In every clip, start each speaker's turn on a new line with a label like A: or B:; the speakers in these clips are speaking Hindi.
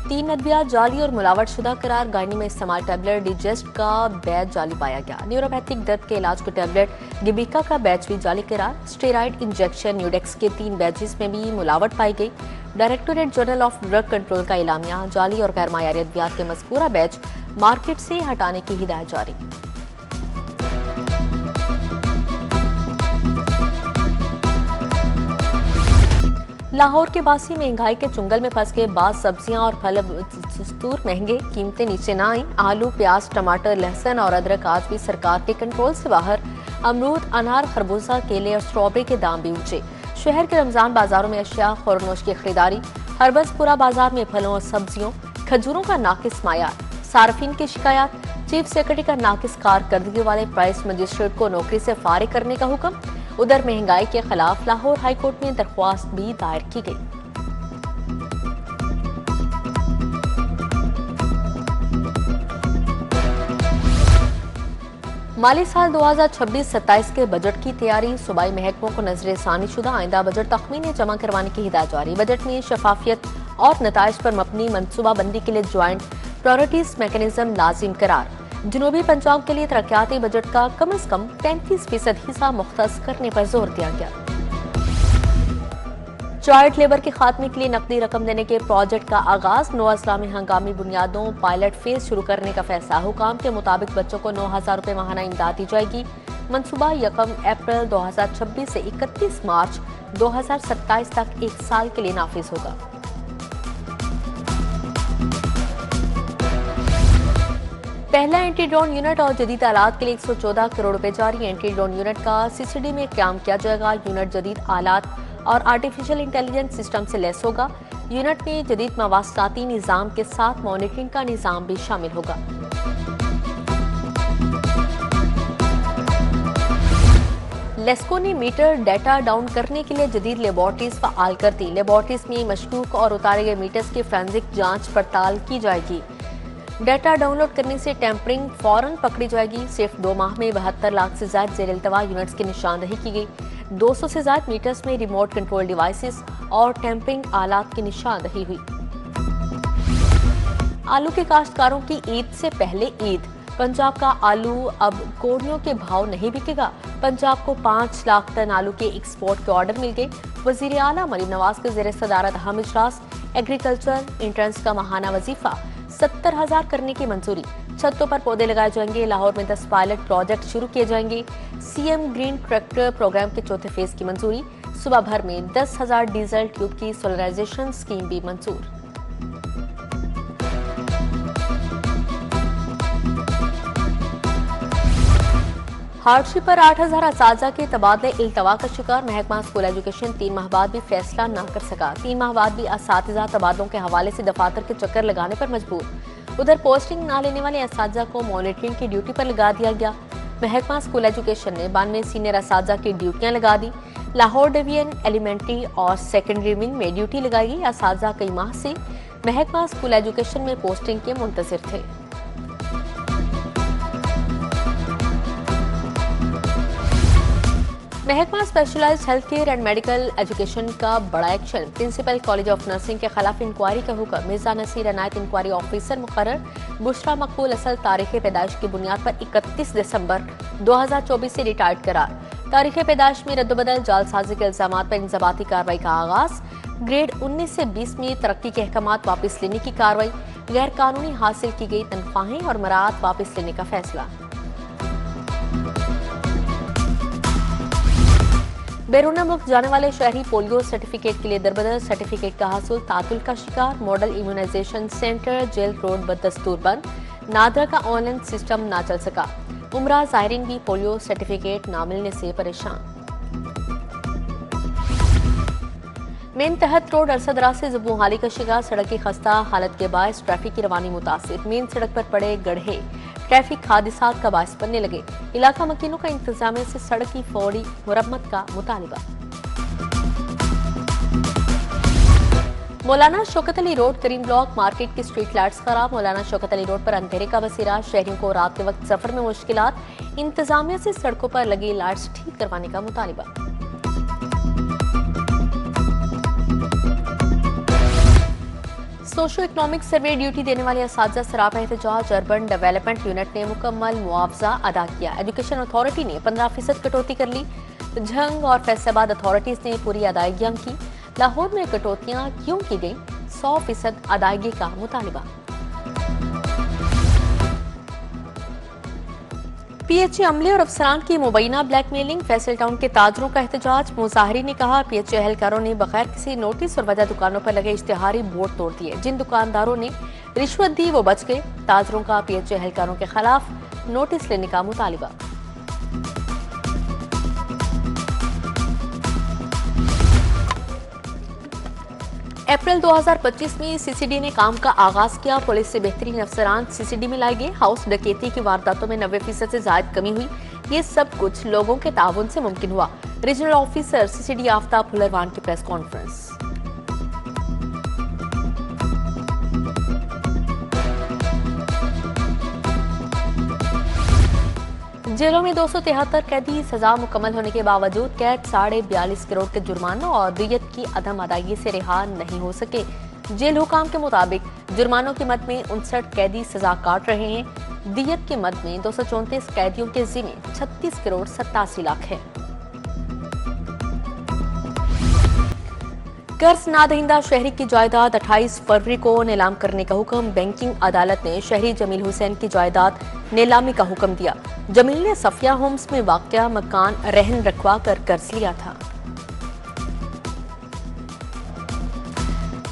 A: 3 अद्वियात जाली और मिलावटशुदा करार, गायनी में इस्तेमाल टैबलेट डिजेस्ट का बैच जाली पाया गया। न्यूरोपैथिक दर्द के इलाज को टैबलेट गिबिका का बैच भी जाली करार। स्टेरॉइड इंजेक्शन न्यूडेक्स के 3 बैचेस में भी मिलावट पाई गई। Directorate general of drug control का इलामिया, जाली और गैर मायारी अद्वियात के मज़कूरा बैच मार्केट से हटाने की हिदायत जारी। लाहौर के बासी महंगाई के चुंगल में फंस के बाद सब्जियां और फल दस्तूर महंगे, कीमतें नीचे ना आई। आलू, प्याज, टमाटर, लहसुन और अदरक आज भी सरकार के कंट्रोल से बाहर। अमरूद, अनार, खरबूजा, केले और स्ट्रॉबेरी के दाम भी ऊंचे। शहर के रमजान बाजारों में अशिया खुरनोश की खरीदारी। हरबसपुरा बाजार में फलों और सब्जियों, खजूरों का नाकिस मायार। सार्फिन की शिकायत, चीफ सेक्रेटरी का नाकिस कारकर्दगी वाले प्राइस मजिस्ट्रेट को नौकरी से फारिग करने का हुक्म। उधर महंगाई के खिलाफ लाहौर हाई कोर्ट में दरख्वास्त भी दायर की गई। माली साल 2026-27 के बजट की तैयारी, सूबाई महकमों को नजरसानी शुदा आइंदा बजट तखमीने जमा करवाने की हिदायत जारी। बजट में शफाफियत और नताइज पर मबनी मनसूबाबंदी के लिए ज्वाइंट प्रायोरिटीज मैकेनिज्म लाजिम करार। जनूबी पंजाब के लिए तरक्याती बजट का कम से कम 33% हिस्सा मुख्तस करने पर जोर दिया गया। चाइल्ड लेबर के खात्मे के लिए नकदी रकम देने के प्रोजेक्ट का आगाज। 9 अजला में हंगामी बुनियादों पायलट फेज शुरू करने का फैसला। हुकाम के मुताबिक बच्चों को 9,000 रुपए माहाना इमदाद दी जाएगी। मनसूबा 1 अप्रैल 2026 से 31 मार्च 2027 तक 1 साल के लिए नाफिज होगा। पहला एंटी ड्रोन यूनिट और जदीद आलात के लिए 114 करोड़ रुपए जारी। एंटी ड्रोन यूनिट का सीसीडी में क्याम किया जाएगा। यूनिट जदीद आलात और आर्टिफिशियल इंटेलिजेंस सिस्टम से लैस होगा। यूनिट में जदीद मवासलाती निज़ाम के साथ मॉनिटरिंग का निज़ाम भी शामिल होगा। लेस्को ने मीटर डाटा डाउन करने के लिए जदीद लेबॉर्ट्रीज फ़आल कर दी। लेबॉर्ट्रीज में मशकूक और उतारे गए मीटर्स की फोरेंसिक जांच पड़ताल की जाएगी। डाटा डाउनलोड करने से टैंपरिंग फौरन पकड़ी जाएगी। सिर्फ 2 माह में 72 लाख से ज्यादा जेर-इल्तवा यूनिट्स की निशानदही की गई। 200 से ज्यादा मीटर्स में रिमोट कंट्रोल डिवाइसेस और टैंपरिंग आलात की निशानदही हुई। आलू के काश्तकारों की ईद से पहले ईद। पंजाब का आलू अब कोड़ियों के भाव नहीं बिकेगा। पंजाब को 5 लाख टन आलू के एक्सपोर्ट के ऑर्डर मिल गए। वजीर आला मरीम नवाज के ज़ेर सदारत अहम इजलास। एग्रीकल्चर इंट्रेंस का माहाना वजीफा 70,000 करने की मंजूरी। छतों पर पौधे लगाए जाएंगे। लाहौर में 10 पायलट प्रोजेक्ट शुरू किए जाएंगे। सीएम ग्रीन ट्रैक्टर प्रोग्राम के 4थे फेज की मंजूरी। सुबह भर में 10,000 डीजल ट्यूब की सोलराइजेशन स्कीम भी मंजूर। हार्डशिप पर 8,000 असातिज़ा के तबादले इल्तवा का शिकार। महकमा स्कूल एजुकेशन 3 माह बाद भी फैसला न कर सका। 3 माह बाद भी असातिज़ा तबादलों के हवाले से दफातर के चक्कर लगाने पर मजबूर। उधर पोस्टिंग न लेने वाले असातिज़ा को मॉनिटरिंग की ड्यूटी पर लगा दिया गया। महकमा स्कूल एजुकेशन ने 92 सीनियर असातिज़ा की ड्यूटियां लगा दी। लाहौर डिवीजन एलिमेंट्री और सेकेंडरी विंग में ड्यूटी लगाई गई। असातिज़ा कई माह से महकमा स्कूल एजुकेशन में पोस्टिंग के मुंतज़िर थे। महकमा specialised health care and medical education का बड़ा एक्शन। प्रिंसिपल कॉलेज ऑफ नर्सिंग के खिलाफ इंक्वायरी का हुक्म। मिर्जा नसीर अनायत इंक्वायरी ऑफिसर मुकर्रर। बुशरा मकबूल असल तारीख पैदाइश की बुनियाद पर 31 दिसंबर 2024 से रिटायर्ड करार। तारीख पैदाइश में रद्दबदल, जालसाजी के इल्जाम पर इंजबाती कार्रवाई का आगाज। ग्रेड 19 से 20 में तरक्की के अहकामात वापस लेने की कार्रवाई। गैर कानूनी हासिल की गई तनख्वाहें और मराद वापस लेने का फैसला। बैरून मुल्क जाने वाले शहरी पोलियो सर्टिफिकेट के लिए दरबदर। सर्टिफिकेट का हासिल तातुल का शिकार। Model immunization centre jail road बदस्तूर बंद। नादरा का ऑनलाइन सिस्टम ना चल सका। उमरा ज़ायरीन भी पोलियो सर्टिफिकेट ना मिलने से परेशान। मेन तहत रोड अरसदरा से जबूहाली का शिकार। सड़क की खस्ता हालत के बायस ट्रैफिक की रवानी मुतासिर। मेन सड़क पर पड़े गड्ढे ट्रैफिक हादसात का बायस बनने लगे। इलाका मकीनों का इंतजामिया से सड़क की फौरी मुरम्मत का मुतालिबा। मौलाना शौकत अली रोड करीम ब्लॉक मार्केट की स्ट्रीट लाइट्स खराब। मौलाना शौकत अली रोड पर अंधेरे का बसेरा। शहरियों को रात के वक्त सफर में मुश्किलात। इंतजामिया से सड़कों पर लगी लाइट्स ठीक करवाने का मुतालिबा। सोशो इकोनॉमिक सर्वे ड्यूटी देने वाले असातिज़ा सरापा एहतजाज। अर्बन डेवलपमेंट यूनिट ने मुकम्मल मुआवजा अदा किया। एजुकेशन अथॉरिटी ने 15% कटौती कर ली। झंग और फैसलाबाद अथॉरिटीज ने पूरी अदायगियां की। लाहौर में कटौतियां क्यों की गई? 100% अदायगी का मुतालिबा। पीएचई अमले और अफसरान की मुबैना ब्लैकमेलिंग। फैसल टाउन के ताजरों का एहतजाज। मुजाहिरीन ने कहा पीएचई एहलकारों ने बगैर किसी नोटिस और वजह दुकानों पर लगे इश्तिहारी बोर्ड तोड़ दिए। जिन दुकानदारों ने रिश्वत दी वो बच गए। ताजरों का पीएचई एहलकारों के खिलाफ नोटिस लेने का मुतालिबा। अप्रैल 2025 में सीसीडी ने काम का आगाज किया। पुलिस से बेहतरीन अफसरान सीसीडी में लाए गए। हाउस डकैती की वारदातों में 90% से ज्यादा कमी हुई। ये सब कुछ लोगों के ताउन से मुमकिन हुआ। Regional officer CCD Aftab Phularwan की प्रेस कॉन्फ्रेंस। जेलों में 273 कैदी। सजा मुकम्मल होने के बावजूद कैद 42.5 करोड़ के जुर्मानों और दियत की अदम अदायगी से रिहा नहीं हो सके। जेल हुकाम के मुताबिक जुर्मानों की मद में 59 कैदी सजा काट रहे हैं। दियत की मद में 234 कैदियों के जिम्मे 36 करोड़ 87 लाख है। कर्ज नादहिंदा शहरी की जायदाद 28 फरवरी को नीलाम करने का हुक्म। बैंकिंग अदालत ने शहरी जमील हुसैन की जायदाद नीलामी का हुक्म दिया। जमील ने सफिया होम्स में वाक़या मकान रहन रखवा कर कर्ज लिया था।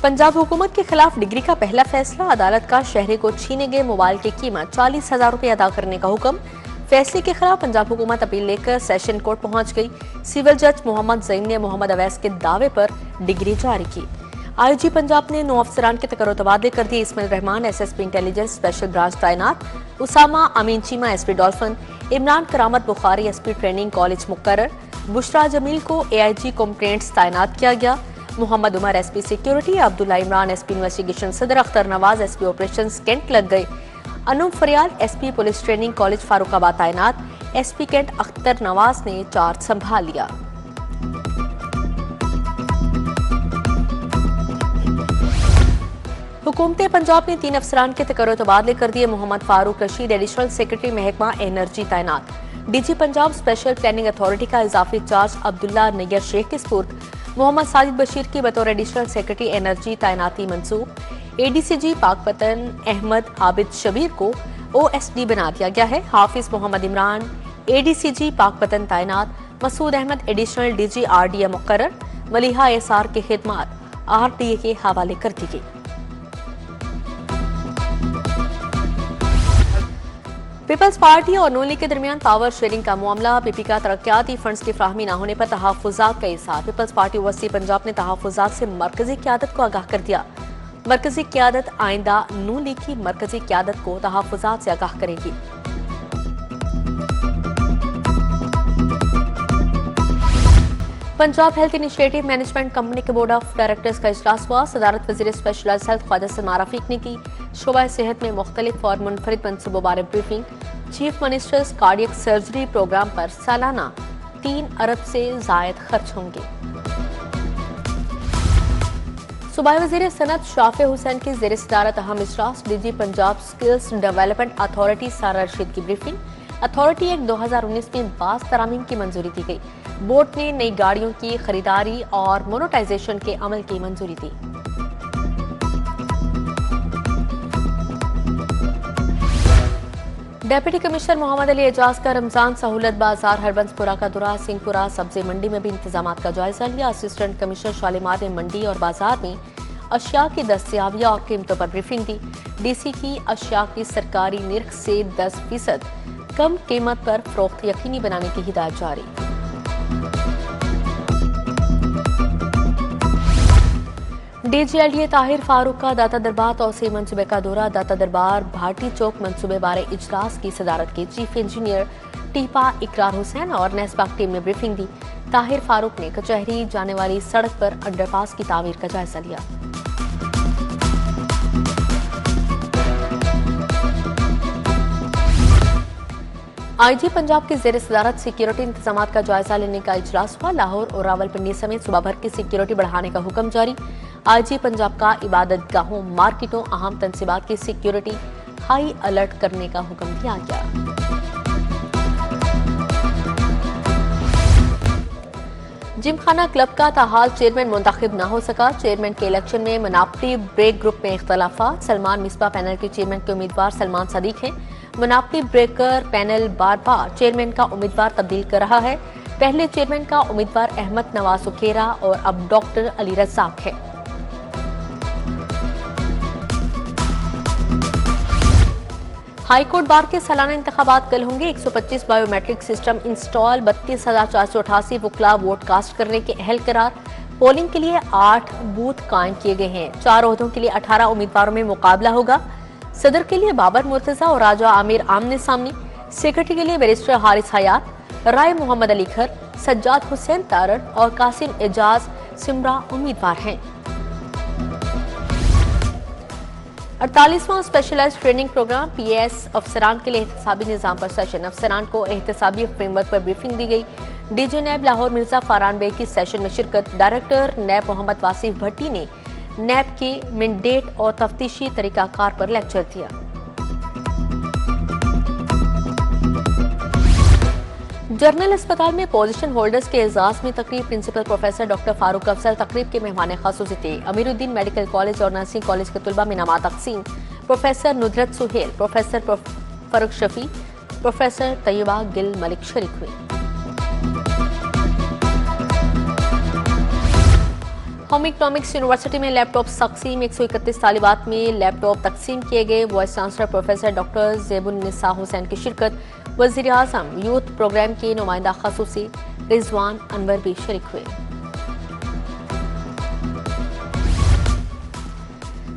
A: पंजाब हुकूमत के खिलाफ डिग्री का पहला फैसला। अदालत का शहरी को छीने गए मोबाइल की कीमत 40,000 रुपये अदा करने का हुक्म। फैसले के खिलाफ पंजाब हुकूमत अपील लेकर सेशन कोर्ट पहुंच गई। सिविल जज मोहम्मद जईन ने मोहम्मद अवैस के दावे पर डिग्री जारी की। आईजी पंजाब ने 9 अफसरान के तकर्रो तबादले कर दिए। Ismail Rahman SSP intelligence special branch तैनात। Usama Amin Cheema SP Dolphin. Imran Karamat Bukhari SP training college मुकर्रर। बुशरा जमील को एआईजी कंप्लेंट्स तैनात किया गया। Mohammad Umar SP security. Abdullah Imran SP investigation Saddar. Akhtar Nawaz SP operations cantt लग गए। Anoop Faryal SP police training college Farooqabad तैनात। एसपी कैंट अख्तर नवाज ने चार्ज संभाल लिया। हुकूमत पंजाब ने 3 अफसरान के तकर्रो तबादले कर दिए। मोहम्मद फारूक रशीद एडिशनल सेक्रेटरी महकमा एनर्जी तैनात। DG Punjab special planning authority का इजाफी चार्ज अब्दुल्ला नैयर शेख के सुपुर्द। मोहम्मद साजिद बशीर की बतौर एडिशनल सेक्रेटरी एनर्जी तैनाती मंसूब। एडीसीजी पाकपतन अहमद आबिद शबीर को ओएसडी बना दिया गया है। हाफिज मोहम्मद इमरान एडीसीजी पाकपतन तैनात। Masood Ahmed additional DG RDA मुकर्रर। मलिहा एसआर की खिदमत आरडीए के हवाले कर दी गई। पीपल्स पार्टी और नून लीग के दरमियान पावर शेयरिंग का मामला। पीपी का तरक्याती फंड्स की फ्राहमी न होने पर तहफ़्फ़ुज़ात का इज़हार। पीपल्स पार्टी ओवैसी पंजाब ने तहफ़्फ़ुज़ात से मरकजी क़यादत को आगाह कर दिया। मरकजी क़यादत आइंदा नून लीग की मरकजी क़यादत को तहफ़्फ़ुज़ात से आगाह करेगी। Punjab health initiative management company के बोर्ड ऑफ डायरेक्टर्स का इजलास हुआ। सदारत वज़ीर स्पेशलाइज्ड हेल्थ ख्वाजा सलमान रफीक ने की। शोबा सेहत में मुख्तलिफ और मुनफरिद मंसूबों बारे briefing. Chief minister's cardiac surgery programme पर सालाना 3 अरब से जायद खर्च होंगे। सूबाई वज़ीर सनत शाफे हुसैन की ज़ेर सदारत अहम इजलास। DG Punjab skills development authority सारा रशीद की ब्रीफिंग। अथॉरिटी एक्ट 2019 में 22 तरामीम की मंजूरी दी गई। बोर्ड ने नई गाड़ियों की खरीदारी और मोनेटाइजेशन के अमल की मंजूरी दी। डेप्यूटी कमिश्नर मोहम्मद अली एजाज का रमजान सहूलत बाजार हरबंसपुरा का दौरा। सिंहपुरा सब्जी मंडी में भी इंतजामात का जायजा लिया। असिस्टेंट कमिश्नर शालीमार ने मंडी और बाजार में अशिया की दस्तयाबी और कीमतों पर ब्रीफिंग दी। डीसी की अशिया की सरकारी निर्ख से 10% कम कीमत पर फरोख्त यकीनी बनाने की हिदायत जारी। डीजीएलडीए ताहिर फारूक का दाता दरबार तौसीह मंसूबे का दौरा। दाता दरबार भाटी चौक मंसूबे बारे इजलास की सदारत की चीफ इंजीनियर टीपा इकरार हुसैन और नेस्बाक टीम ने ब्रीफिंग दी। ताहिर फारूक ने कचहरी जाने वाली सड़क पर अंडरपास की तामीर का जायजा लिया। आईजी पंजाब की ज़ेर सदारत सिक्योरिटी इंतजामात का जायजा लेने का इजलास हुआ। लाहौर और रावलपिंडी समेत सूबा भर की सिक्योरिटी बढ़ाने का हुक्म जारी। आईजी पंजाब का इबादतगाहों, मार्केटों, अहम तंसीबात की सिक्योरिटी हाई अलर्ट करने का हुक्म दिया गया। जिमखाना क्लब का ताहाल चेयरमैन मुंतखब न हो सका। चेयरमैन के इलेक्शन में मनापटी ब्रेक ग्रुप में इख्तलाफा। सलमान मिसबा पैनल के चेयरमैन के उम्मीदवार सलमान सदीक हैं। मनापटी ब्रेकर पैनल बार बार चेयरमैन का उम्मीदवार तब्दील कर रहा है। पहले चेयरमैन का उम्मीदवार अहमद नवाज उखेरा और अब डॉक्टर अली रज़ाक है। हाईकोर्ट बार के सालाना इंतखाबात कल होंगे। 125 बायोमेट्रिक सिस्टम इंस्टॉल, 32,488 वकला वोट कास्ट करने के अहल करार। पोलिंग के लिए 8 बूथ कायम किए गए हैं। 4 ओहदों के लिए 18 उम्मीदवारों में मुकाबला होगा। सदर के लिए बाबर मुर्तजा और राजा आमिर आमने सामने। सेक्रेटरी के लिए बैरिस्टर हारिस हयात, राय मोहम्मद अली खर, सज्जाद हुसैन तारड़ और कासिम एजाज सिमरा उम्मीदवार हैं। 48वां स्पेशलाइज्ड ट्रेनिंग प्रोग्राम पीएस अफसरान के लिए एहतसाबी निजाम पर सेशन। अफसरान को एहतसाबी फ्रेमवर्क पर ब्रीफिंग दी गई। डीजी नैब लाहौर मिर्जा फारान बेग की सेशन में शिरकत। डायरेक्टर नैब मोहम्मद वासिफ भट्टी ने नैब के मैंडेट और तफ्तीशी तरीकाकार पर लेक्चर दिया। जनरल अस्पताल में पोजीशन होल्डर्स के एजाज में तकरीब। Principal professor doctor Farooq Afzal तकरीब के मेहमान खासूसी थे। अमीरुद्दीन मेडिकल कॉलेज और नर्सिंग कॉलेज के तुलबा में इनामात तकसीम। Professor Nudrat Suhail, professor Farrukh Shafi, professor Tayyaba Gill Malik शरीक हुए। होम इकोनॉमिक्स यूनिवर्सिटी में लैपटॉप तकसीम। 131 तालिबात में लैपटॉप तकसीम किए गए। Vice chancellor professor doctor Zebunnisa Hussain की शिरकत। वज़ीर आज़म यूथ प्रोग्राम के नुमाइंदा खसूसी रिजवान अनवर भी शरीक हुए।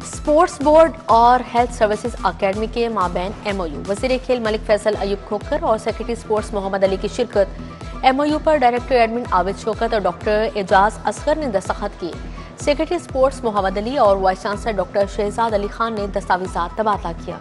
A: स्पोर्ट्स बोर्ड और हेल्थ सर्विसेज अकेडमी के माबैन एमओयू। वज़ीर खेल मलिक फैसल अयूब खोखर और सेक्रेटरी स्पोर्ट्स मोहम्मद अली की शिरकत। एमओयू पर डायरेक्टर एडमिन आबिद शौकत और डॉक्टर एजाज असगर ने दस्तखत किए। सेक्रेटरी स्पोर्ट्स मोहम्मद अली और vice chancellor doctor Shahzad Ali Khan ने दस्तावेजात तबादला किया।